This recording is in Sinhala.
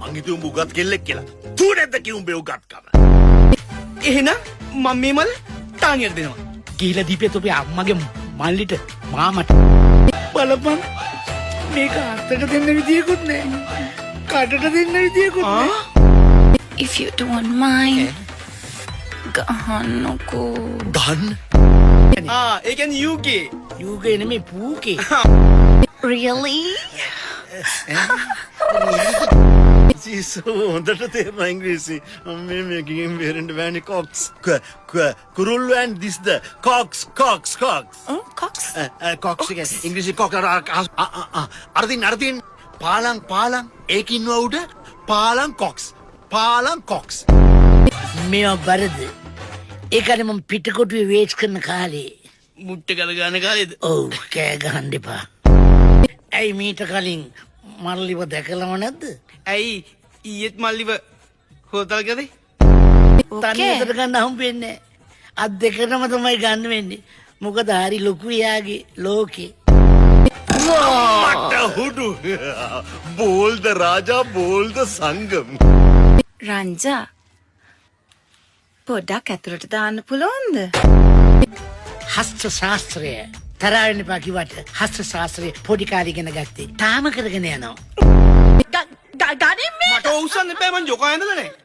මං හිතුවේ උඹ උගත් කෙල්ලෙක් කියලා. තූ නැද්ද කි උඹේ උගත්කම? එහෙනම් මම මේ මල තානියට දෙනවා. ගිහිලා දීපේ ඔබේ අම්මගේ මල්ලිට මාමට බලපන් මේක අත්තට දෙන්න විදියකුත් නෑ කටට දෙන්න විදියකුත් නෑ. If you don't mind, ගහන්නකෝ. ගන්න. ඒ කියන්නේ UK. යූගේ නෙමෙයි පූකේ. Really? සීසෝ හොඳට තේරෙනවා ඉංග්‍රීසි. මේකෙන් බේරෙන්න බෑනේ කොක්ස්. කුරුල්ලෝ and this the cox. Cox? Cox එක ඉංග්‍රීසි කොක් අරදින් පාලං ඒකින්ව උඩ පාලං කොක්ස්. මේවා බරද ඒකනේ මම පිටකොටුවේ වේට් කරන කාලේ මුට්ට කර ගන්න කාලේද? ඔව් කෑ ගහන්න එපා. ඇයි මීට කලින් මල්ලිව දැකලම නැද්ද? ඇයි ඊයේත් මල්ලිව හොතල් කරේ? තනියකට ගන්න හම්බෙන්නේ අත් දෙකටම තමයි ගන්න වෙන්නේ. මොකද හරි ලොකු යාගේ ලෝකේ. මට හුඩු බෝල්ද රාජා බෝල්ද සංගම්. රංජා පොඩ්ඩක් ඇතුළට දාන්න පුළුවන්ද? හස්ත ශාස්ත්‍රය තරවෙන්න එපා කිව්වට හස්ත ශාස්ත්‍රය පොඩි කාලේ ඉගෙන ගත්තේ. තාම කරගෙන යනවා. ගනින් මේ මට උස්සන්න එපා මං ජොකා ඇඳලා නැහැ.